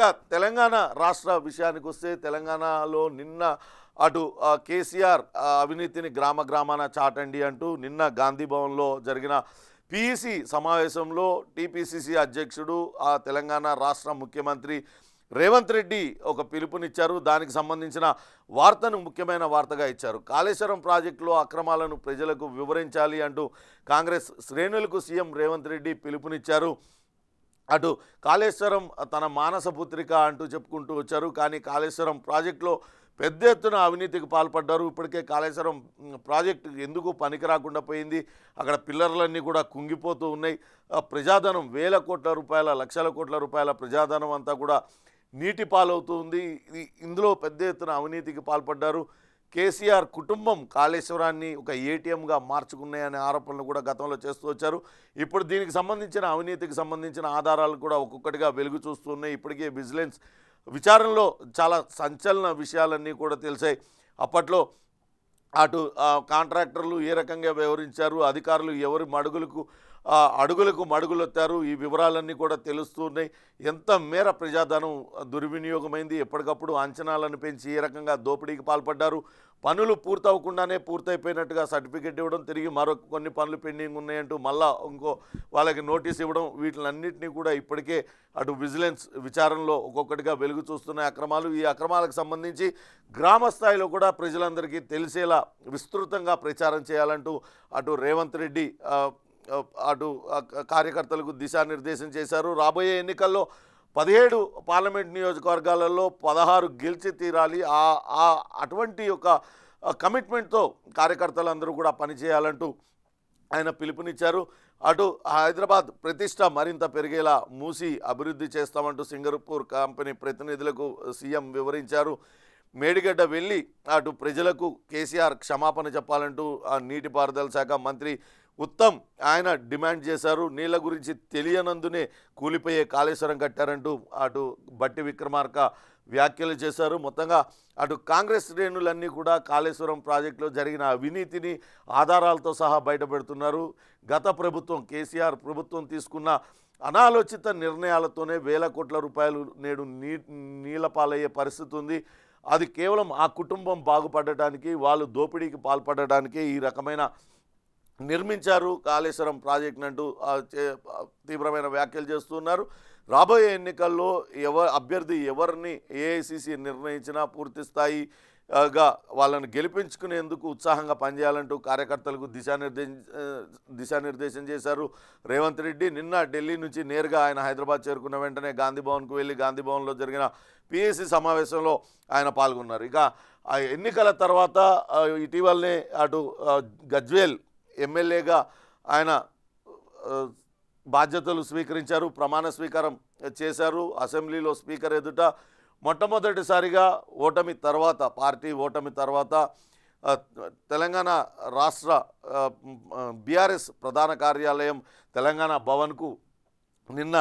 ఇక తెలంగాణ రాష్ట్ర విషయానికి వస్తే తెలంగాణలో నిన్న అటు కేసీఆర్ అవినీతిని గ్రామ గ్రామాన చాటండి అంటూ నిన్న గాంధీ భవన్లో జరిగిన పీఈసీ సమావేశంలో టీపీసీసీ అధ్యక్షుడు తెలంగాణ రాష్ట్ర ముఖ్యమంత్రి రేవంత్ రెడ్డి ఒక పిలుపునిచ్చారు. దానికి సంబంధించిన వార్తను ముఖ్యమైన వార్తగా ఇచ్చారు. కాళేశ్వరం ప్రాజెక్టులో అక్రమాలను ప్రజలకు వివరించాలి అంటూ కాంగ్రెస్ శ్రేణులకు సీఎం రేవంత్ రెడ్డి పిలుపునిచ్చారు. అటు కాళేశ్వరం తన మానస పుత్రిక అంటూ చెప్పుకుంటూ వచ్చారు. కానీ కాళేశ్వరం ప్రాజెక్టులో పెద్ద ఎత్తున అవినీతికి పాల్పడ్డారు. ఇప్పటికే కాళేశ్వరం ప్రాజెక్టు ఎందుకు పనికి రాకుండా పోయింది, అక్కడ పిల్లర్లన్నీ కూడా కుంగిపోతూ ఉన్నాయి. ప్రజాధనం వేల కోట్ల రూపాయల లక్షల కోట్ల రూపాయల ప్రజాధనం అంతా కూడా నీటి పాలవుతుంది. ఇందులో పెద్ద ఎత్తున అవినీతికి పాల్పడ్డారు. కేసీఆర్ కుటుంబం కాళేశ్వరాన్ని ఒక ఏటీఎంగా మార్చుకున్నాయనే ఆరోపణలు కూడా గతంలో చేస్తూ వచ్చారు. ఇప్పుడు దీనికి సంబంధించిన అవినీతికి సంబంధించిన ఆధారాలు కూడా ఒక్కొక్కటిగా వెలుగు చూస్తున్నాయి. ఇప్పటికే విజిలెన్స్ విచారణలో చాలా సంచలన విషయాలన్నీ కూడా తెలిసాయి. అప్పట్లో అటు కాంట్రాక్టర్లు ఏ రకంగా వ్యవహరించారు, అధికారులు ఎవరి అడుగులకు మడుగులొత్తారు, ఈ వివరాలన్నీ కూడా తెలుస్తున్నాయి. ఎంత మేర ప్రజాధనం దుర్వినియోగమైంది, ఎప్పటికప్పుడు అంచనాలను పెంచి ఏ రకంగా దోపిడీకి పాల్పడ్డారు, పనులు పూర్తవకుండానే పూర్తయిపోయినట్టుగా సర్టిఫికెట్ ఇవ్వడం, తిరిగి మరొక కొన్ని పనులు పెండింగ్ ఉన్నాయంటూ మళ్ళా ఇంకో వాళ్ళకి నోటీస్ ఇవ్వడం, వీటిలన్నింటినీ కూడా ఇప్పటికే అటు విజిలెన్స్ విచారణలో ఒక్కొక్కటిగా వెలుగు చూస్తున్న అక్రమాలు. ఈ అక్రమాలకు సంబంధించి గ్రామ స్థాయిలో కూడా ప్రజలందరికీ తెలిసేలా విస్తృతంగా ప్రచారం చేయాలంటూ అటు రేవంత్ రెడ్డి అటు కార్యకర్తలకు దిశానిర్దేశం చేశారు. రాబోయే ఎన్నికల్లో 17 పార్లమెంట్ నియోజకవర్గాలలో 16 గెలిచి తీరాలి. అటువంటి ఒక కమిట్మెంట్తో కార్యకర్తలందరూ కూడా పనిచేయాలంటూ ఆయన పిలుపునిచ్చారు. అటు హైదరాబాద్ ప్రతిష్ట మరింత పెరిగేలా మూసి అభివృద్ధి చేస్తామంటూ సింగపూర్ కంపెనీ ప్రతినిధులకు సీఎం వివరించారు. మేడిగడ్డ వెళ్ళి అటు ప్రజలకు కేసీఆర్ క్షమాపణ చెప్పాలంటూ నీటిపారుదల శాఖ మంత్రి ఉత్తమ్ ఆయన డిమాండ్ చేశారు. నీళ్ల గురించి తెలియనందునే కూలిపోయే కాళేశ్వరం కట్టారంటూ అటు బట్టి విక్రమార్క వ్యాఖ్యలు చేశారు. మొత్తంగా అటు కాంగ్రెస్ శ్రేణులన్నీ కూడా కాళేశ్వరం ప్రాజెక్టులో జరిగిన అవినీతిని ఆధారాలతో సహా బయటపెడుతున్నారు. గత ప్రభుత్వం కేసీఆర్ ప్రభుత్వం తీసుకున్న అనాలోచిత నిర్ణయాలతోనే వేల కోట్ల రూపాయలు నేడు నీళ్లపాలయ్యే పరిస్థితి ఉంది. అది కేవలం ఆ కుటుంబం బాగుపడటానికి, వాళ్ళు దోపిడీకి పాల్పడటానికి ఈ రకమైన నిర్మించారు కాళేశ్వరం ప్రాజెక్టును అంటూ తీవ్రమైన వ్యాఖ్యలు చేస్తున్నారు. రాబోయే ఎన్నికల్లో అభ్యర్థి ఎవరిని ఏఐసిసి నిర్ణయించినా పూర్తి స్థాయిగా వాళ్ళని గెలిపించుకునేందుకు ఉత్సాహంగా పనిచేయాలంటూ కార్యకర్తలకు దిశానిర్దేశం చేశారు రేవంత్ రెడ్డి. నిన్న ఢిల్లీ నుంచి నేరుగా ఆయన హైదరాబాద్ చేరుకున్న వెంటనే గాంధీ భవన్కు వెళ్ళి గాంధీ భవన్లో జరిగిన పిఎస్సి సమావేశంలో ఆయన పాల్గొన్నారు. ఇక ఆ ఎన్నికల తర్వాత ఇటీవలనే అటు గజ్వేల్ ఎమ్మెల్యేగా ఆయన బాధ్యతలు స్వీకరించారు, ప్రమాణ స్వీకారం చేశారు. అసెంబ్లీలో స్పీకర్ ఎదుట మొట్టమొదటిసారిగా పార్టీ ఓటమి తర్వాత తెలంగాణ రాష్ట్ర బీఆర్ఎస్ ప్రధాన కార్యాలయం తెలంగాణ భవన్కు నిన్న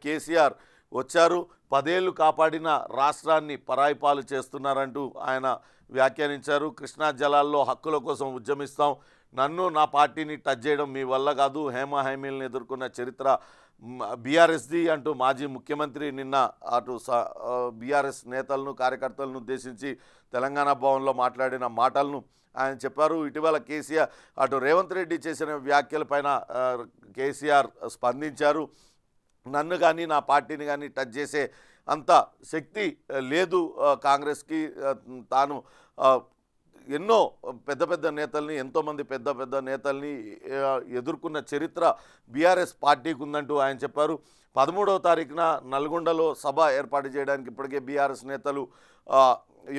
కేసీఆర్ వచ్చారు. 10 ఏళ్లు కాపాడిన రాష్ట్రాన్ని పరాయిపాలు చేస్తున్నారంటూ ఆయన వ్యాఖ్యానించారు. కృష్ణా జలాల్లో హక్కుల కోసం ఉద్యమిస్తాం, నన్ను నా పార్టీని టచ్ చేయడం మీ వల్ల కాదు, హేమీలను ఎదుర్కొన్న చరిత్ర బీఆర్ఎస్ది అంటూ మాజీ ముఖ్యమంత్రి నిన్న అటు బీఆర్ఎస్ నేతలను కార్యకర్తలను ఉద్దేశించి తెలంగాణ భవన్లో మాట్లాడిన మాటలను ఆయన చెప్పారు. ఇటీవల కేసీఆర్ అటు రేవంత్ రెడ్డి చేసిన వ్యాఖ్యలపైన కేసీఆర్ స్పందించారు. నన్ను కానీ నా పార్టీని కానీ టచ్ చేసే అంత శక్తి లేదు కాంగ్రెస్కి, తాను ఎన్నో పెద్ద నేతల్ని, ఎంతోమంది పెద్ద నేతల్ని ఎదుర్కొన్న చరిత్ర బీఆర్ఎస్ పార్టీకి ఉందంటూ ఆయన చెప్పారు. 13వ తారీఖున నల్గొండలో సభ ఏర్పాటు చేయడానికి ఇప్పటికే బీఆర్ఎస్ నేతలు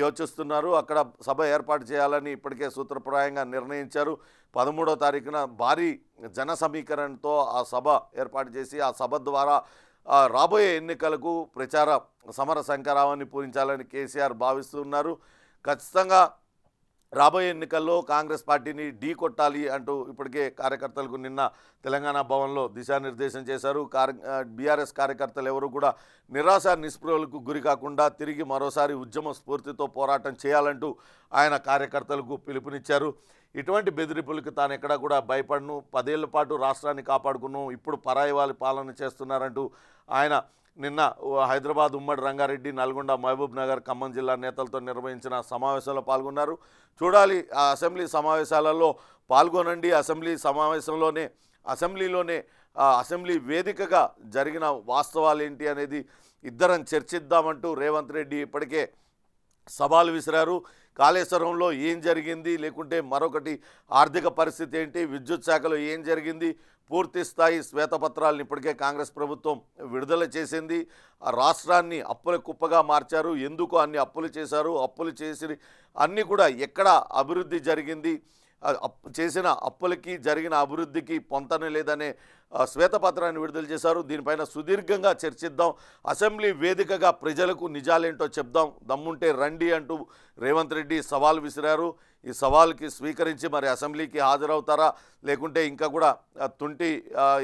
యోచిస్తున్నారు. అక్కడ సభ ఏర్పాటు చేయాలని ఇప్పటికే సూత్రప్రాయంగా నిర్ణయించారు. 13వ తారీఖున భారీ జన సమీకరణతో ఆ సభ ఏర్పాటు చేసి ఆ సభ ద్వారా రాబోయే ఎన్నికలకు ప్రచార సమర శంఖారావాన్ని పూరించాలని కేసీఆర్ భావిస్తున్నారు. ఖచ్చితంగా రాబోయే ఎన్నికల్లో కాంగ్రెస్ పార్టీని ఢీ కొట్టాలి అంటూ ఇప్పటికే కార్యకర్తలకు నిన్న తెలంగాణ భవన్లో దిశానిర్దేశం చేశారు. బీఆర్ఎస్ కార్యకర్తలు ఎవరు కూడా నిరాశ నిస్పృహలకు గురి కాకుండా తిరిగి మరోసారి ఉద్యమ స్ఫూర్తితో పోరాటం చేయాలంటూ ఆయన కార్యకర్తలకు పిలుపునిచ్చారు. ఇటువంటి బెదిరింపులకు తాను ఎక్కడా కూడా భయపడను, 10 ఏళ్ల పాటు రాష్ట్రాన్ని కాపాడుకున్నాం, ఇప్పుడు పరాయి వాళ్ళ పాలన చేస్తున్నారంటూ ఆయన నిన్న హైదరాబాద్ ఉమ్మడి రంగారెడ్డి, నల్గొండ, మహబూబ్ నగర్, ఖమ్మం జిల్లా నేతలతో నిర్వహించిన సమావేశంలో పాల్గొన్నారు. చూడాలి ఆ అసెంబ్లీ సమావేశాలలో పాల్గొనండి. అసెంబ్లీలోనే అసెంబ్లీ వేదికగా జరిగిన వాస్తవాలు ఏంటి అనేది ఇద్దరం చర్చిద్దామంటూ రేవంత్ రెడ్డి ఇప్పటికే సవాలు విసిరారు. కాళేశ్వరంలో ఏం జరిగింది, లేకుంటే మరొకటి ఆర్థిక పరిస్థితి ఏంటి, విద్యుత్ శాఖలో ఏం జరిగింది, పూర్తి స్థాయి శ్వేతపత్రాలను ఇప్పటికే కాంగ్రెస్ ప్రభుత్వం విడుదల చేసింది. ఆ రాష్ట్రాన్ని అప్పుల కుప్పగా మార్చారు. ఎందుకు అన్ని అప్పులు చేశారు, అప్పులు చేసి అన్నీ కూడా ఎక్కడ అభివృద్ధి జరిగింది, చేసిన అప్పులకి జరిగిన అభివృద్ధికి పొంతన లేదనే శ్వేతపత్రాన్ని విడుదల చేశారు. దీనిపైన సుదీర్ఘంగా చర్చిద్దాం, అసెంబ్లీ వేదికగా ప్రజలకు నిజాలేంటో చెప్దాం, దమ్ముంటే రండి అంటూ రేవంత్ రెడ్డి సవాల్ విసిరారు. ఈ సవాల్కి స్వీకరించి మరి అసెంబ్లీకి హాజరవుతారా, లేకుంటే ఇంకా కూడా తుంటి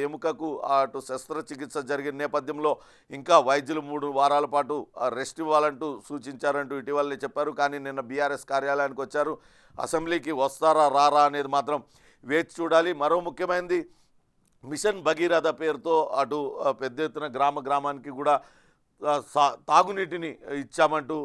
ఎముకకు అటు శస్త్రచికిత్స జరిగిన నేపథ్యంలో ఇంకా వైద్యులు 3 వారాల పాటు రెస్ట్ ఇవ్వాలంటూ సూచించారంటూ ఇటీవలే చెప్పారు. కానీ నిన్న బీఆర్ఎస్ కార్యాలయానికి వచ్చారు. అసెంబ్లీకి వస్తారా రారా అనేది మాత్రం వేచి చూడాలి. మరో ముఖ్యమైనది, మిషన్ భగీరథ పేరుతో అటు పెద్ద ఎత్తున గ్రామానికి కూడా తాగునీటిని ఇచ్చామంటూ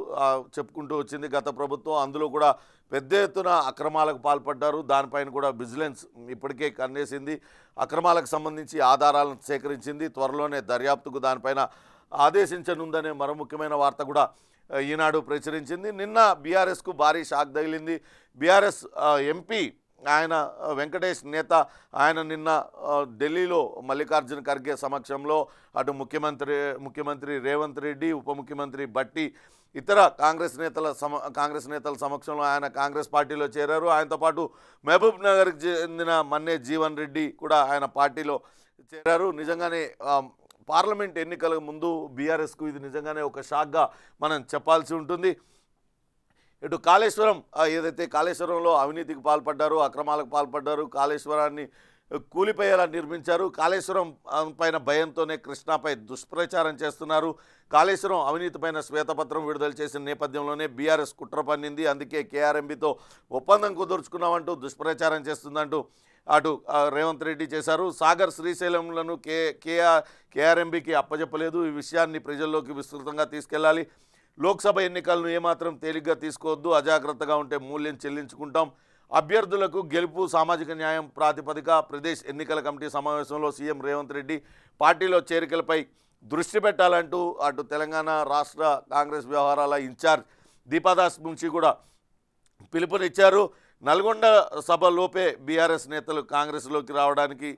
చెప్పుకుంటూ వచ్చింది గత ప్రభుత్వం. అందులో కూడా పెద్ద ఎత్తున అక్రమాలకు పాల్పడ్డారు. దానిపైన కూడా విజిలెన్స్ ఇప్పటికే కన్నేసింది. అక్రమాలకు సంబంధించి ఆధారాలను సేకరించింది. త్వరలోనే దర్యాప్తుకు దానిపైన ఆదేశించనుందనే మరో ముఖ్యమైన వార్త కూడా ఈనాడు ప్రచురించింది. నిన్న బీఆర్ఎస్కు భారీ షాక్ తగిలింది. బీఆర్ఎస్ ఎంపీ ఆయన వెంకటేష్ నేత ఆయన నిన్న ఢిల్లీలో మల్లికార్జున ఖర్గే సమక్షంలో అటు ముఖ్యమంత్రి రేవంత్ రెడ్డి, ఉప ముఖ్యమంత్రి భట్టి, ఇతర కాంగ్రెస్ నేతల సమక్షంలో ఆయన కాంగ్రెస్ పార్టీలో చేరారు. ఆయనతో పాటు మహబూబ్ నగర్కి చెందిన మన్నే జీవన్ రెడ్డి కూడా ఆయన పార్టీలో చేరారు. నిజంగానే పార్లమెంట్ ఎన్నికల ముందు బీఆర్ఎస్కు ఇది నిజంగానే ఒక షాక్గా మనం చెప్పాల్సి ఉంటుంది. ఇటు కాళేశ్వరం ఏదైతే కాళేశ్వరంలో అవినీతికి పాల్పడ్డారు, అక్రమాలకు పాల్పడ్డారు, కాళేశ్వరాన్ని కూలిపోయేలా నిర్మించారు. కాళేశ్వరం పైన భయంతోనే కృష్ణాపై దుష్ప్రచారం చేస్తున్నారు. కాళేశ్వరం అవినీతి పైన శ్వేతపత్రం విడుదల చేసిన నేపథ్యంలోనే బీఆర్ఎస్ కుట్ర పన్నింది. అందుకే కేఆర్ఎంబీతో ఒప్పందం కుదుర్చుకున్నామంటూ దుష్ప్రచారం చేస్తుందంటూ అటు రేవంత్ రెడ్డి చేశారు. సాగర్ శ్రీశైలంలను కేఆర్ఎంబీకి అప్పచెప్పలేదు. ఈ విషయాన్ని ప్రజల్లోకి విస్తృతంగా తీసుకెళ్లాలి. లోక్సభ ఎన్నికలను ఏమాత్రం తేలిగ్గా తీసుకోవద్దు, అజాగ్రత్తగా ఉంటే మూల్యం చెల్లించుకుంటాం. అభ్యర్థులకు గెలుపు సామాజిక న్యాయం ప్రాతిపదిక. ప్రదేశ్ ఎన్నికల కమిటీ సమావేశంలో సీఎం రేవంత్ రెడ్డి పార్టీలో చేరికలపై దృష్టి పెట్టాలంటూ అటు తెలంగాణ రాష్ట్ర కాంగ్రెస్ వ్యవహారాల ఇన్ఛార్జ్ దీపాదాస్ మున్షి కూడా పిలుపునిచ్చారు. నల్గొండ సభలోపే బీఆర్ఎస్ నేతలు కాంగ్రెస్లోకి రావడానికి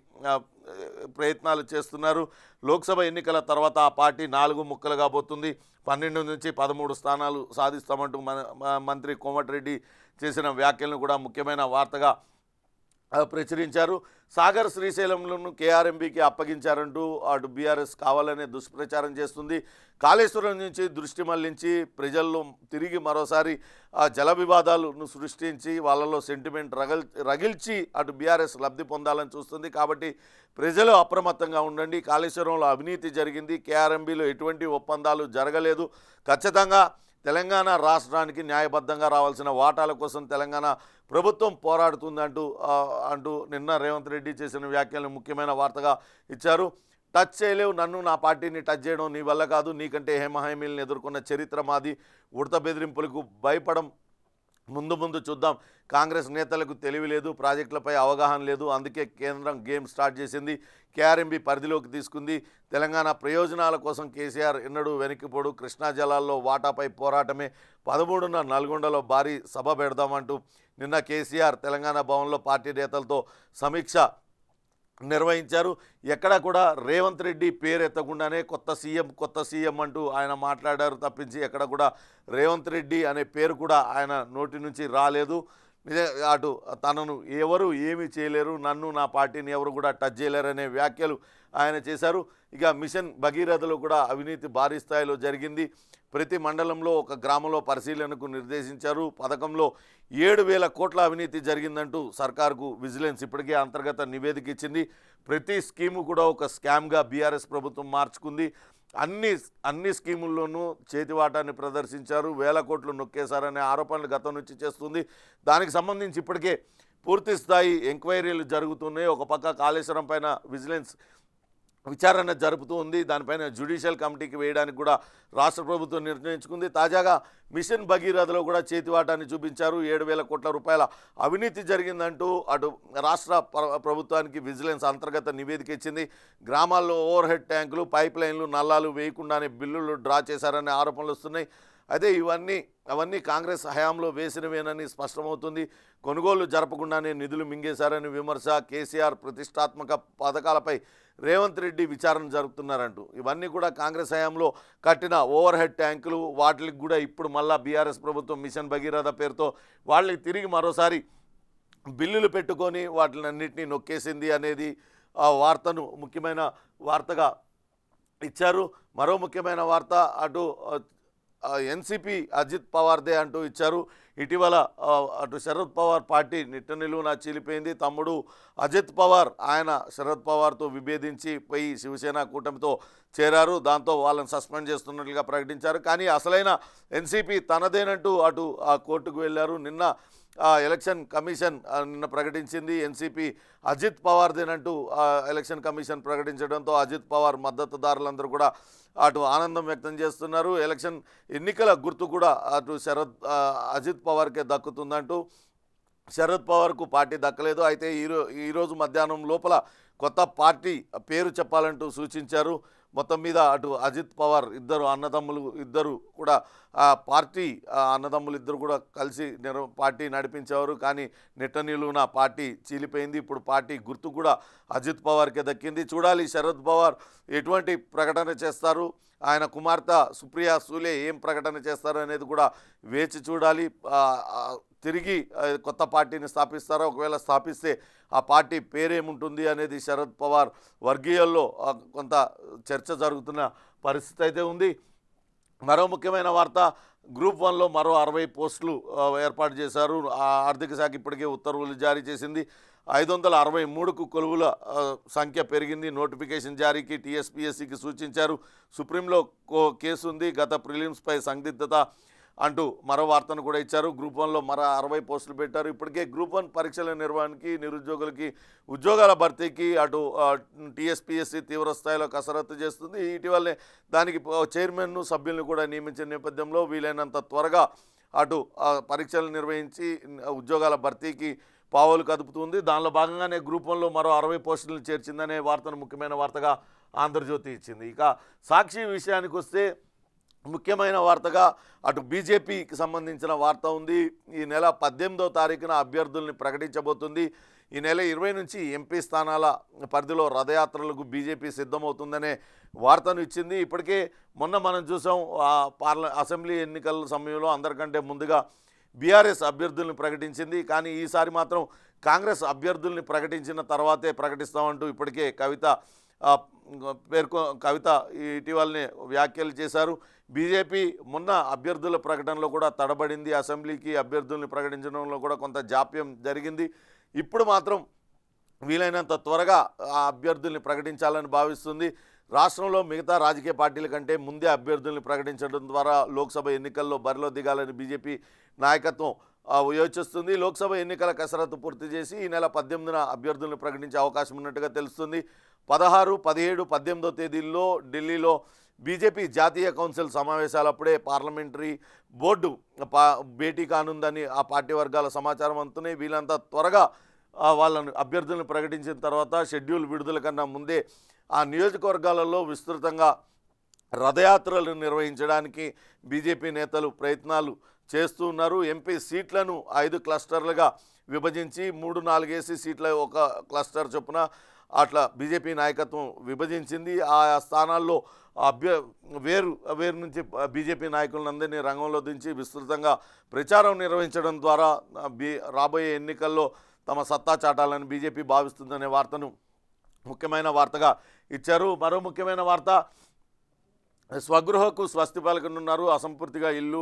ప్రయత్నాలు చేస్తున్నారు. లోక్సభ ఎన్నికల తర్వాత ఆ పార్టీ 4 ముక్కలుగా పోతుంది. 12 నుంచి 13 స్థానాలు సాధిస్తామంటూ మంత్రి కోమటిరెడ్డి చేసిన వ్యాఖ్యలను కూడా ముఖ్యమైన వార్తగా ప్రచురించారు. సాగర్ శ్రీశైలంలను కేఆర్ఎంబీకి అప్పగించారంటూ అటు బీఆర్ఎస్ కావాలనే దుష్ప్రచారం చేస్తుంది. కాళేశ్వరం నుంచి దృష్టి మళ్లించి ప్రజల్లో తిరిగి మరోసారి జల వివాదాలను సృష్టించి వాళ్ళలో సెంటిమెంట్ రగిల్చి అటు బీఆర్ఎస్ లబ్ధి పొందాలని చూస్తుంది. కాబట్టి ప్రజలు అప్రమత్తంగా ఉండండి. కాళేశ్వరంలో అవినీతి జరిగింది, కేఆర్ఎంబీలో ఎటువంటి ఒప్పందాలు జరగలేదు. ఖచ్చితంగా తెలంగాణ రాష్ట్రానికి న్యాయబద్ధంగా రావాల్సిన వాటాల కోసం తెలంగాణ ప్రభుత్వం పోరాడుతుందంటూ నిన్న రేవంత్ రెడ్డి చేసిన వ్యాఖ్యలను ముఖ్యమైన వార్తగా ఇచ్చారు. టచ్ చేయలేవు, నన్ను నా పార్టీని టచ్ చేయడం నీ వల్ల కాదు, నీకంటే హేమహామీలను ఎదుర్కొన్న చరిత్ర మాది, ఉడత బెదిరింపులకు భయపడం, ముందు చూద్దాం. కాంగ్రెస్ నేతలకు తెలివి లేదు, ప్రాజెక్టులపై అవగాహన లేదు, అందుకే కేంద్రం గేమ్ స్టార్ట్ చేసింది, కేఆర్ఎంబీ పరిధిలోకి తీసుకుంది. తెలంగాణ ప్రయోజనాల కోసం కేసీఆర్ ఎన్నడూ వెనక్కిపోడు. కృష్ణా జలాల్లో వాటాపై పోరాటమే. 13న నల్గొండలో భారీ సభ పెడదామంటూ నిన్న కేసీఆర్ తెలంగాణ భవన్లో పార్టీ నేతలతో సమీక్ష నిర్వహించారు. ఎక్కడ కూడా రేవంత్ రెడ్డి పేరు ఎత్తకుండానే కొత్త సీఎం అంటూ ఆయన మాట్లాడారు తప్పించి ఎక్కడ కూడా రేవంత్ రెడ్డి అనే పేరు కూడా ఆయన నోటి నుంచి రాలేదు. అటు తనను ఎవరు ఏమీ చేయలేరు, నన్ను నా పార్టీని ఎవరు కూడా టచ్ చేయలేరనే వ్యాఖ్యలు ఆయన చేశారు. ఇక మిషన్ భగీరథలో కూడా అవినీతి భారీ స్థాయిలో జరిగింది. ప్రతి మండలంలో ఒక గ్రామంలో పరిశీలనకు నిర్దేశించారు. పథకంలో 7,000 కోట్ల అవినీతి జరిగిందంటూ సర్కార్కు విజిలెన్స్ ఇప్పటికే అంతర్గత నివేదిక ఇచ్చింది. ప్రతి స్కీము కూడా ఒక స్కామ్గా బీఆర్ఎస్ ప్రభుత్వం మార్చుకుంది. అన్ని స్కీముల్లోనూ చేతివాటాన్ని ప్రదర్శించారు, 1,000 కోట్లు నొక్కేశారనే ఆరోపణలు గతం నుంచి చేస్తుంది. దానికి సంబంధించి ఇప్పటికే పూర్తి స్థాయి ఎంక్వైరీలు జరుగుతున్నాయి. ఒక పక్క కాళేశ్వరం పైన విజిలెన్స్ విచారణ జరుపుతూ ఉంది. దానిపైన జ్యుడిషియల్ కమిటీకి వేయడానికి కూడా రాష్ట్ర ప్రభుత్వం నిర్ణయించుకుంది. తాజాగా మిషన్ భగీరథలో కూడా చేతివాటాన్ని చూపించారు. 7,000 కోట్ల రూపాయల అవినీతి జరిగిందంటూ అటు రాష్ట్ర ప్రభుత్వానికి విజిలెన్స్ అంతర్గత నివేదిక ఇచ్చింది. గ్రామాల్లో ఓవర్ హెడ్ ట్యాంకులు, పైప్ లైన్లు, నల్లాలు వేయకుండానే బిల్లులు డ్రా చేశారనే ఆరోపణలు వస్తున్నాయి. అయితే అవన్నీ కాంగ్రెస్ హయాంలో వేసినవేనని స్పష్టమవుతుంది. కొనుగోలు జరపకుండానే నిధులు మింగేశారని విమర్శ. కేసీఆర్ ప్రతిష్టాత్మక పథకాలపై రేవంత్ రెడ్డి విచారణ జరుపుతున్నారంటూ ఇవన్నీ కూడా కాంగ్రెస్ హయాంలో కట్టిన ఓవర్ హెడ్ ట్యాంకులు, వాటికి కూడా ఇప్పుడు మళ్ళా బీఆర్ఎస్ ప్రభుత్వం మిషన్ భగీరథ పేరుతో వాళ్ళని తిరిగి మరోసారి బిల్లులు పెట్టుకొని వాటినన్నింటినీ నొక్కేసింది అనేది ఆ వార్తను ముఖ్యమైన వార్తగా ఇచ్చారు. మరో ముఖ్యమైన వార్త అటు ఎన్సీపీ అజిత్ పవార్దే అంటూ ఇచ్చారు. ఇటీవల అటు శరద్ పవార్ పార్టీ నిట్ట నిలువున చీలిపోయింది. తమ్ముడు అజిత్ పవార్ ఆయన శరద్ పవార్తో విభేదించి పోయి శివసేన కూటమితో చేరారు. దాంతో వాళ్ళని సస్పెండ్ చేస్తున్నట్లుగా ప్రకటించారు. కానీ అసలైన ఎన్సీపీ తనదేనంటూ అటు ఆ కోర్టుకు వెళ్ళారు. నిన్న ఎలక్షన్ కమిషన్ నిన్న ప్రకటించింది ఎన్సీపీ అజిత్ పవార్దేనంటూ ఎలక్షన్ కమిషన్ ప్రకటించడంతో అజిత్ పవార్ మద్దతుదారులందరూ కూడా అటు ఆనందం వ్యక్తం చేస్తున్నారు. ఎన్నికల గుర్తు కూడా అటు అజిత్ పవార్కే దక్కుతుందంటూ శరద్ పవార్కు పార్టీ దక్కలేదు. అయితే ఈరోజు మధ్యాహ్నం లోపల కొత్త పార్టీ పేరు చెప్పాలంటూ సూచించారు. మొత్తం మీద అటు అజిత్ పవార్ ఇద్దరు కూడా పార్టీ అన్నదమ్ములు ఇద్దరు కూడా కలిసి పార్టీ నడిపించేవారు. కానీ నిట్ట నిలువున పార్టీ చీలిపోయింది. ఇప్పుడు పార్టీ గుర్తు కూడా అజిత్ పవార్కే దక్కింది. చూడాలి శరద్ పవార్ ఎటువంటి ప్రకటన చేస్తారు, ఆయన కుమార్తె సుప్రియా సూలే ఏం ప్రకటన చేస్తారు అనేది కూడా వేచి చూడాలి. తిరిగి కొత్త పార్టీని స్థాపిస్తారా, ఒకవేళ స్థాపిస్తే ఆ పార్టీ పేరేముంటుంది అనేది శరద్ పవార్ వర్గీయుల్లో కొంత చర్చ జరుగుతున్న పరిస్థితి అయితే ఉంది. మరో ముఖ్యమైన వార్త, గ్రూప్ 1లో మరో 60 పోస్టులు ఏర్పాటు చేశారు. ఆర్థిక శాఖ ఇప్పటికే ఉత్తర్వులు జారీ చేసింది. 563కు కొలువుల సంఖ్య పెరిగింది. నోటిఫికేషన్ జారీకి టీఎస్పీఎస్సీకి సూచించారు. సుప్రీంలో కేసు ఉంది. గత ప్రిలిమ్స్పై సందిగ్ధత అంటూ మరో వార్తను కూడా ఇచ్చారు. గ్రూప్ 1లో మరో 60 పోస్టులు పెట్టారు. ఇప్పటికే గ్రూప్ 1 పరీక్షల నిర్వహణకి, నిరుద్యోగులకి ఉద్యోగాల భర్తీకి అటు టీఎస్పీఎస్సీ తీవ్రస్థాయిలో కసరత్తు చేస్తుంది. ఇటీవలనే దానికి చైర్మన్ను, సభ్యులను కూడా నియమించిన నేపథ్యంలో వీలైనంత త్వరగా అటు పరీక్షలు నిర్వహించి ఉద్యోగాల భర్తీకి పావులు కదుపుతుంది. దానిలో భాగంగానే గ్రూప్ 1లో మరో 60 పోస్టులను చేర్చిందనే వార్తను ముఖ్యమైన వార్తగా ఆంధ్రజ్యోతి ఇచ్చింది. ఇక సాక్షి విషయానికి వస్తే ముఖ్యమైన వార్తగా అటు బీజేపీకి సంబంధించిన వార్త ఉంది. ఈ నెల 18వ తారీఖున అభ్యర్థుల్ని ప్రకటించబోతుంది. ఈ నెల 20 నుంచి ఎంపీ స్థానాల పరిధిలో రథయాత్రలకు బీజేపీ సిద్ధమవుతుందనే వార్తను ఇచ్చింది. ఇప్పటికే మొన్న మనం చూసాం అసెంబ్లీ ఎన్నికల సమయంలో అందరికంటే ముందుగా బీఆర్ఎస్ అభ్యర్థుల్ని ప్రకటించింది. కానీ ఈసారి మాత్రం కాంగ్రెస్ అభ్యర్థుల్ని ప్రకటించిన తర్వాతే ప్రకటిస్తామంటూ ఇప్పటికే కవిత ఇటీవలనే వ్యాఖ్యలు చేశారు. బీజేపీ మొన్న అభ్యర్థుల ప్రకటనలో కూడా తడబడింది. అసెంబ్లీకి అభ్యర్థుల్ని ప్రకటించడంలో కూడా కొంత జాప్యం జరిగింది. ఇప్పుడు మాత్రం వీలైనంత త్వరగా ఆ అభ్యర్థుల్ని ప్రకటించాలని భావిస్తుంది. రాష్ట్రంలో మిగతా రాజకీయ పార్టీల కంటే ముందే అభ్యర్థుల్ని ప్రకటించడం ద్వారా లోక్సభ ఎన్నికల్లో బరిలో దిగాలని బీజేపీ నాయకత్వం యోచిస్తుంది. లోక్సభ ఎన్నికల కసరత్తు పూర్తి చేసి ఈ నెల 18న అభ్యర్థులను ప్రకటించే అవకాశం ఉన్నట్టుగా తెలుస్తుంది. 16, 17, 18వ తేదీల్లో ఢిల్లీలో బీజేపీ జాతీయ కౌన్సిల్ సమావేశాలప్పుడే పార్లమెంటరీ బోర్డు భేటీ కానుందని ఆ పార్టీ వర్గాల సమాచారం అందుతున్నాయి. వీళ్ళంతా త్వరగా వాళ్ళను అభ్యర్థులను ప్రకటించిన తర్వాత షెడ్యూల్ విడుదల కన్నా ముందే ఆ నియోజకవర్గాలలో విస్తృతంగా రథయాత్రలు నిర్వహించడానికి బీజేపీ నేతలు ప్రయత్నాలు చేస్తూ ఉన్నారు. ఎంపీ సీట్లను 5 క్లస్టర్లుగా విభజించి 3-4 ఏసీ సీట్ల ఒక క్లస్టర్ చొప్పున అట్లా బీజేపీ నాయకత్వం విభజించింది. ఆ స్థానాల్లో వేరు నుంచి బీజేపీ నాయకులందరినీ రంగంలో దించి విస్తృతంగా ప్రచారం నిర్వహించడం ద్వారా రాబోయే ఎన్నికల్లో తమ సత్తా చాటాలని బీజేపీ భావిస్తుందనే వార్తను ముఖ్యమైన వార్తగా ఇచ్చారు. మరో ముఖ్యమైన వార్త, స్వగృహకు స్వస్తి పలకనున్నారు. అసంపూర్తిగా ఇల్లు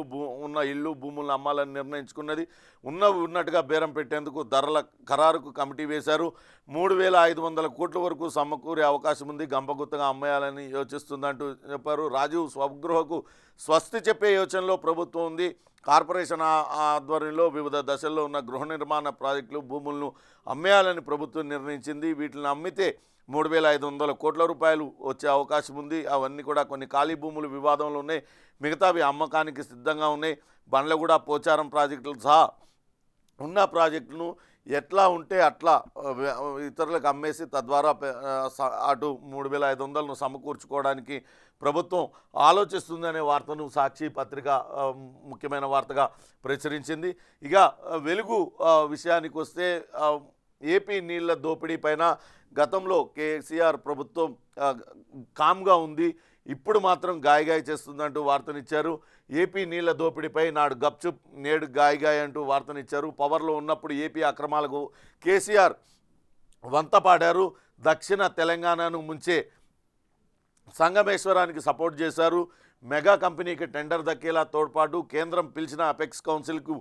భూములను అమ్మాలని నిర్ణయించుకున్నది. ఉన్నట్టుగా బేరం పెట్టేందుకు ధరల ఖరారుకు కమిటీ వేశారు. 3,500 కోట్ల వరకు సమకూరే అవకాశం ఉంది. గంపగుత్తగా అమ్మేయాలని యోచిస్తుందంటూ చెప్పారు. రాజీవ్ స్వగృహకు స్వస్తి చెప్పే యోచనలో ప్రభుత్వం ఉంది. కార్పొరేషన్ ఆధ్వర్యంలో వివిధ దశల్లో ఉన్న గృహ నిర్మాణ ప్రాజెక్టులు, భూములను అమ్మేయాలని ప్రభుత్వం నిర్ణయించింది. వీటిని అమ్మితే 3,500 కోట్ల రూపాయలు వచ్చే అవకాశం ఉంది. అవన్నీ కూడా కొన్ని ఖాళీ భూములు వివాదంలో ఉన్నాయి, మిగతావి అమ్మకానికి సిద్ధంగా ఉన్నాయి. బండ్లగూడ పోచారం ప్రాజెక్టులు సహా ఉన్న ప్రాజెక్టును ఎట్లా ఉంటే అట్లా ఇతరులకు అమ్మేసి తద్వారా అటు 3,500ను సమకూర్చుకోవడానికి ప్రభుత్వం ఆలోచిస్తుందనే వార్తను సాక్షి పత్రిక ముఖ్యమైన వార్తగా ప్రచురించింది. ఇక వెలుగు విషయానికి వస్తే ఏపీ నీళ్ల దోపిడీ పైన గతంలో కేసీఆర్ ప్రభుత్వం కామ్గా ఉంది, ఇప్పుడు మాత్రం గాయగాయ చేస్తుందంటూ వార్తనిచ్చారు. ఏపీ నీళ్ల దోపిడీపై నాడు గప్చుప్ నేడు గాయగాయ అంటూ వార్తనిచ్చారు. పవర్లో ఉన్నప్పుడు ఏపీ అక్రమాలకు కేసీఆర్ వంత పాడారు, దక్షిణ తెలంగాణను ముంచే సంగమేశ్వరానికి సపోర్ట్ చేశారు, మెగా కంపెనీకి టెండర్ దక్కేలా తోడ్పాటు, కేంద్రం పిలిచిన అపెక్స్ కౌన్సిల్కు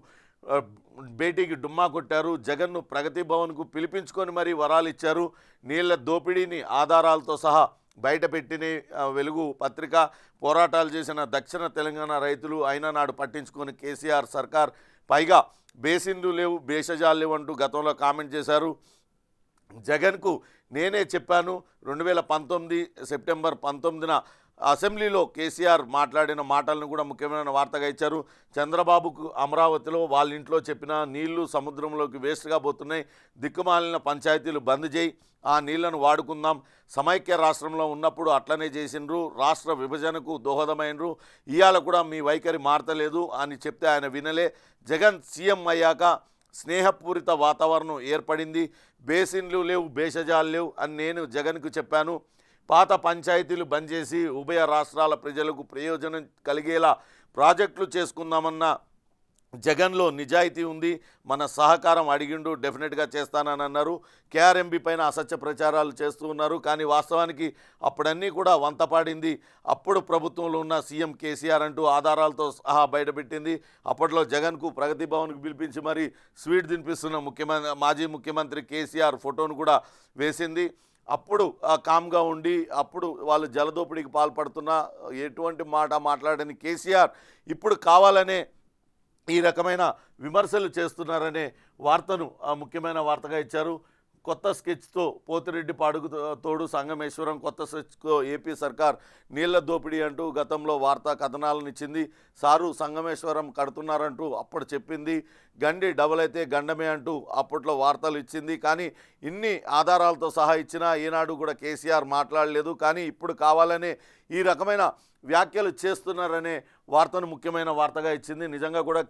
భేటీకి డుమ్మా కొట్టారు, జగన్ను ప్రగతి భవన్కు పిలిపించుకొని మరీ వరాలు ఇచ్చారు. నీళ్ల దోపిడీని ఆధారాలతో సహా బయటపెట్టిన వెలుగు పత్రిక, పోరాటాలు చేసిన దక్షిణ తెలంగాణ రైతులు అయినా నాడు పట్టించుకొని కేసీఆర్ సర్కార్, పైగా బేసిన్లు లేవు భేషజాలు లేవు అంటూ గతంలో కామెంట్ చేశారు. జగన్కు నేనే చెప్పాను, 2019 సెప్టెంబర్ 19న అసెంబ్లీలో కేసీఆర్ మాట్లాడిన మాటలను కూడా ముఖ్యమైన వార్తగా ఇచ్చారు. చంద్రబాబుకు అమరావతిలో వాళ్ళ ఇంట్లో చెప్పిన నీళ్లు సముద్రంలోకి వేస్ట్గా పోతున్నాయి, దిక్కుమాలిన పంచాయతీలు బంద్ చేయి, ఆ నీళ్లను వాడుకుందాం, సమైక్య రాష్ట్రంలో ఉన్నప్పుడు అట్లనే చేసిండ్రు, రాష్ట్ర విభజనకు దోహదమైనరు, ఇవాళ కూడా మీ వైఖరి మారతలేదు అని చెప్తే ఆయన వినలే. జగన్ సీఎం అయ్యాక స్నేహపూరిత వాతావరణం ఏర్పడింది, బేసిన్లు లేవు భేషజాలు లేవు అని నేను జగన్కు చెప్పాను, పాత పంచాయతీలు బంద్ చేసి ఉభయ రాష్ట్రాల ప్రజలకు ప్రయోజనం కలిగేలా ప్రాజెక్టులు చేసుకుందామన్న జగన్లో నిజాయితీ ఉంది, మన సహకారం అడిగిండు, డెఫినెట్గా చేస్తానని అన్నారు. కేఆర్ఎంబీ పైన అసత్య ప్రచారాలు చేస్తూ ఉన్నారు, కానీ వాస్తవానికి అప్పుడన్నీ కూడా వంతపాడింది అప్పుడు ప్రభుత్వంలో ఉన్న సీఎం కేసీఆర్ అంటూ ఆధారాలతో సహా బయటపెట్టింది. అప్పట్లో జగన్కు ప్రగతి భవన్కు పిలిపించి మరీ స్వీట్ తినిపిస్తున్న మాజీ ముఖ్యమంత్రి కేసీఆర్ ఫోటోను కూడా వేసింది. అప్పుడు కామ్గా ఉండి అప్పుడు వాళ్ళు జలదోపిడీకి పాల్పడుతున్న ఎటువంటి మాట మాట్లాడని కేసీఆర్ ఇప్పుడు కావాలనే ఈ రకమైన విమర్శలు చేస్తున్నారనే వార్తను ముఖ్యమైన వార్తగా ఇచ్చారు. కొత్త స్కెచ్తో పోతిరెడ్డి పాడుకు తోడు సంగమేశ్వరం, కొత్త స్కెచ్తో ఏపీ సర్కార్ నీళ్ల దోపిడీ అంటూ గతంలో వార్తా కథనాలను ఇచ్చింది. సారు సంగమేశ్వరం కడుతున్నారంటూ అప్పుడు చెప్పింది, గండి డబల్ అయితే గండమే అంటూ అప్పట్లో వార్తలు ఇచ్చింది. కానీ ఇన్ని ఆధారాలతో సహా ఇచ్చినా ఈనాడు కూడా కేసీఆర్ మాట్లాడలేదు. కానీ ఇప్పుడు కావాలనే ఈ రకమైన వ్యాఖ్యలు చేస్తున్నారనే వార్తను ముఖ్యమైన వార్తగా ఇచ్చింది. నిజంగా కూడా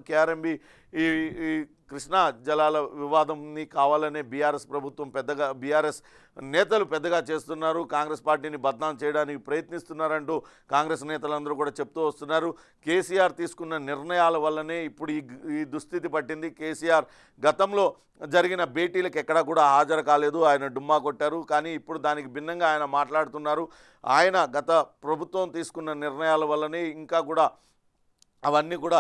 కేఆర్ఎంబీ ఈ కృష్ణా జలాల వివాదంని కావాలనే బీఆర్ఎస్ ప్రభుత్వం బీఆర్ఎస్ నేతలు పెద్దగా చేస్తున్నారు, కాంగ్రెస్ పార్టీని బద్నాం చేయడానికి ప్రయత్నిస్తున్నారంటూ కాంగ్రెస్ నేతలందరూ కూడా చెప్తూ వస్తున్నారు. కేసీఆర్ తీసుకున్న నిర్ణయాల వల్లనే ఇప్పుడు ఈ దుస్థితి పట్టింది. కేసీఆర్ గతంలో జరిగిన భేటీలకు ఎక్కడా కూడా హాజరు కాలేదు, ఆయన డుమ్మా కొట్టారు. కానీ ఇప్పుడు దానికి భిన్నంగా ఆయన మాట్లాడుతున్నారు. ఆయన గత ప్రభుత్వం తీసుకున్న నిర్ణయాల వల్లనే ఇంకా కూడా అవన్నీ కూడా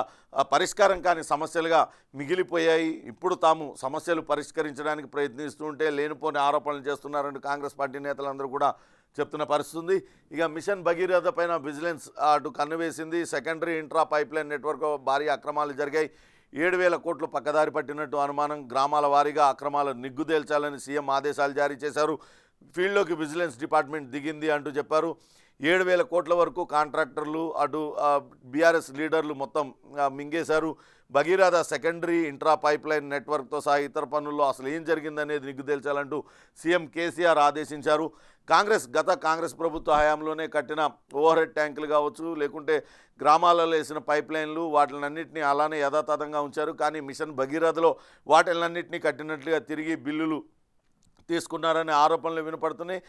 పరిష్కారం కాని సమస్యలుగా మిగిలిపోయాయి. ఇప్పుడు తాము సమస్యలు పరిష్కరించడానికి ప్రయత్నిస్తుంటే లేనిపోని ఆరోపణలు చేస్తున్నారంటూ కాంగ్రెస్ పార్టీ నేతలందరూ కూడా చెప్తున్న పరిస్థితి. ఇక మిషన్ భగీరథ పైన విజిలెన్స్ అటు కన్నువేసింది. సెకండరీ ఇంట్రా పైప్లైన్ నెట్వర్క్ భారీ అక్రమాలు జరిగాయి, 7,000 కోట్లు పక్కదారి పట్టినట్టు అనుమానం, గ్రామాల వారీగా అక్రమాలు నిగ్గుదేల్చాలని సీఎం ఆదేశాలు జారీ చేశారు. ఫీల్డ్లోకి విజిలెన్స్ డిపార్ట్మెంట్ దిగింది అంటూ చెప్పారు. 7,000 కోట్ల వరకు కాంట్రాక్టర్లు అటు బీఆర్ఎస్ లీడర్లు మొత్తం మింగేశారు. భగీరథ సెకండరీ ఇంట్రా పైప్లైన్ నెట్వర్క్తో సహా ఇతర పనుల్లో అసలు ఏం జరిగిందనేది నిగ్గుదేల్చాలంటూ సీఎం కేసీఆర్ ఆదేశించారు. గత కాంగ్రెస్ ప్రభుత్వ హయాంలోనే కట్టిన ఓవర్ హెడ్ ట్యాంకులు కావచ్చు, లేకుంటే గ్రామాలలో వేసిన పైప్లైన్లు వాటినన్నింటినీ అలానే యథాతథంగా ఉంచారు. కానీ మిషన్ భగీరథలో వాటినన్నింటినీ కట్టినట్లుగా తిరిగి బిల్లులు తీసుకున్నారనే ఆరోపణలు వినపడుతున్నాయి.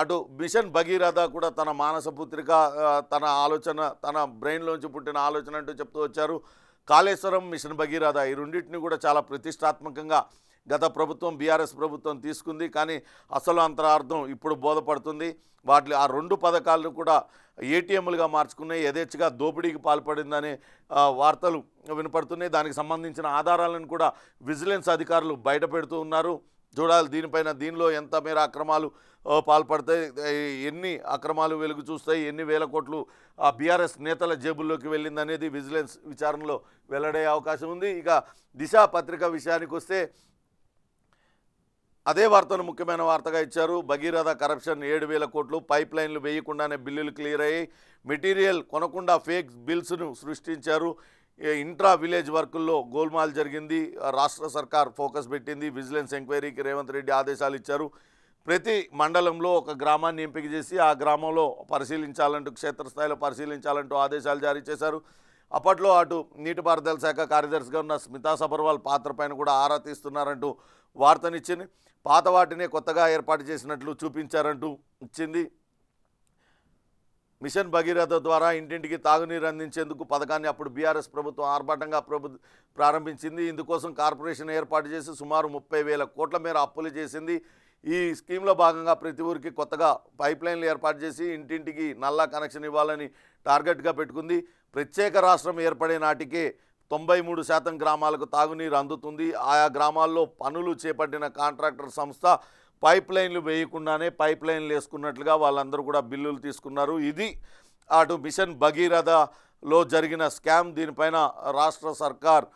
అటు మిషన్ భగీరథ కూడా తన మానసపుత్రిక, తన ఆలోచన, తన బ్రెయిన్లోంచి పుట్టిన ఆలోచన అంటూ చెప్తూ వచ్చారు. కాళేశ్వరం, మిషన్ భగీరథ ఈ రెండింటిని కూడా చాలా ప్రతిష్టాత్మకంగా గత ప్రభుత్వం బీఆర్ఎస్ ప్రభుత్వం తీసుకుంది. కానీ అసలు అంతరార్థం ఇప్పుడు బోధపడుతుంది. ఆ 2 పథకాలను కూడా ఏటీఎంలుగా మార్చుకున్నాయి, యథేచ్ఛగా దోపిడీకి పాల్పడిందనే వార్తలు వినపడుతున్నాయి. దానికి సంబంధించిన ఆధారాలను కూడా విజిలెన్స్ అధికారులు బయటపెడుతూ ఉన్నారు. చూడాలి దీనిలో ఎంత మేర అక్రమాలు పాల్పడతాయి, ఎన్ని అక్రమాలు వెలుగు చూస్తాయి, ఎన్ని వేల కోట్లు ఆ బీఆర్ఎస్ నేతల జేబుల్లోకి వెళ్ళిందనేది విజిలెన్స్ విచారణలో వెల్లడే అవకాశం ఉంది. ఇక దిశ పత్రిక విషయానికి వస్తే అదే వార్తను ముఖ్యమైన వార్తగా ఇచ్చారు. భగీరథ కరప్షన్ 7,000 కోట్లు, పైప్ లైన్లు వేయకుండానే బిల్లులు క్లియర్ అయ్యాయి. మెటీరియల్ కొనకుండా ఫేక్ బిల్స్ను సృష్టించారు. ఇంట్రా విలేజ్ వర్కుల్లో గోల్మాల్ జరిగింది. రాష్ట్ర సర్కార్ ఫోకస్ పెట్టింది. విజిలెన్స్ ఎంక్వైరీకి రేవంత్ రెడ్డి ఆదేశాలు ఇచ్చారు. ప్రతి మండలంలో ఒక గ్రామాన్ని ఎంపిక చేసి ఆ గ్రామంలో పరిశీలించాలంటూ, క్షేత్రస్థాయిలో పరిశీలించాలంటూ ఆదేశాలు జారీ చేశారు. అప్పట్లో అటు నీటిపారుదల శాఖ కార్యదర్శిగా ఉన్న స్మితా సబర్వాల్ పాత్ర పైన కూడా ఆరా తీస్తున్నారంటూ వార్తనిచ్చింది. పాత వాటినే కొత్తగా ఏర్పాటు చేసినట్లు చూపించారంటూ ఇచ్చింది. మిషన్ భగీరథ ద్వారా ఇంటింటికి తాగునీరు అందించేందుకు పథకాన్ని అప్పుడు బీఆర్ఎస్ ప్రభుత్వం ఆర్భాటంగా ప్రారంభించింది. ఇందుకోసం కార్పొరేషన్ ఏర్పాటు చేసి సుమారు 30,000 కోట్ల మేర అప్పులు చేసింది. ఈ స్కీమ్లో భాగంగా ప్రతి ఊరికి కొత్తగా పైప్ లైన్లు ఏర్పాటు చేసి ఇంటింటికి నల్లా కనెక్షన్ ఇవ్వాలని టార్గెట్గా పెట్టుకుంది. ప్రత్యేక రాష్ట్రం ఏర్పడే నాటికే 93% గ్రామాలకు తాగునీరు అందుతుంది. ఆయా గ్రామాల్లో పనులు చేపట్టిన కాంట్రాక్టర్ సంస్థ పైప్ లైన్లు వేయకుండానే పైప్ లైన్లు వేసుకున్నట్లుగా వాళ్ళందరూ కూడా బిల్లులు తీసుకున్నారు. ఇది అటు మిషన్ భగీరథలో జరిగిన స్కామ్. దీనిపైన రాష్ట్ర సర్కార్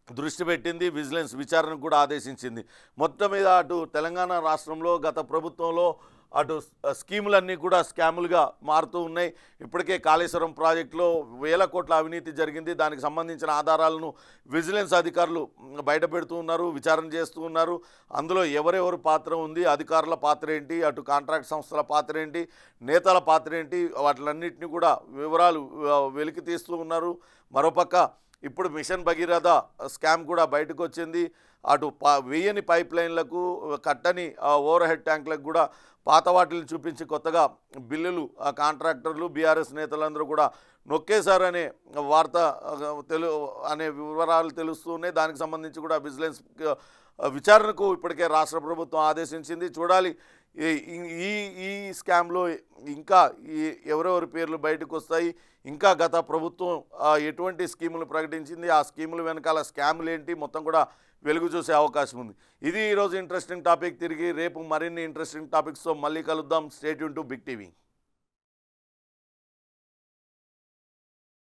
దృష్టి పెట్టింది. విజిలెన్స్ విచారణకు కూడా ఆదేశించింది. మొత్తం మీద అటు తెలంగాణ రాష్ట్రంలో గత ప్రభుత్వంలో అటు స్కీములన్నీ కూడా స్కాములుగా మారుతూ ఉన్నాయి. ఇప్పటికే కాళేశ్వరం ప్రాజెక్టులో 1,000 కోట్ల అవినీతి జరిగింది. దానికి సంబంధించిన ఆధారాలను విజిలెన్స్ అధికారులు బయటపెడుతూ ఉన్నారు, విచారణ చేస్తూ ఉన్నారు. అందులో ఎవరెవరు పాత్ర ఉంది, అధికారుల పాత్ర ఏంటి, అటు కాంట్రాక్ట్ సంస్థల పాత్ర ఏంటి, నేతల పాత్ర ఏంటి, వాటిలన్నింటినీ కూడా వివరాలు వెలికి తీస్తూ ఉన్నారు. మరోపక్క ఇప్పుడు మిషన్ భగీరథ స్కామ్ కూడా బయటకు వచ్చింది. అటు వేయని పైప్ లైన్లకు, కట్టని ఓవర్ హెడ్ ట్యాంకులకు కూడా పాత వాటిని చూపించి కొత్తగా బిల్లులు కాంట్రాక్టర్లు, బీఆర్ఎస్ నేతలందరూ కూడా నొక్కేశారనే వార్త అనే వివరాలు తెలుస్తున్నాయి. దానికి సంబంధించి కూడా విజిలెన్స్ విచారణకు ఇప్పటికే రాష్ట్ర ప్రభుత్వం ఆదేశించింది. చూడాలి ఈ ఈ స్కామ్లో ఇంకా ఎవరెవరి పేర్లు బయటకు వస్తాయి, ఇంకా గత ప్రభుత్వం ఎటువంటి స్కీములు ప్రకటించింది, ఆ స్కీముల వెనకాల స్కాములు ఏంటి, మొత్తం కూడా వెలుగు చూసే అవకాశం ఉంది. ఇది ఈరోజు ఇంట్రెస్టింగ్ టాపిక్. తిరిగి రేపు మరిన్ని ఇంట్రెస్టింగ్ టాపిక్స్తో మళ్ళీ కలుద్దాం. Stay tune to Big TV.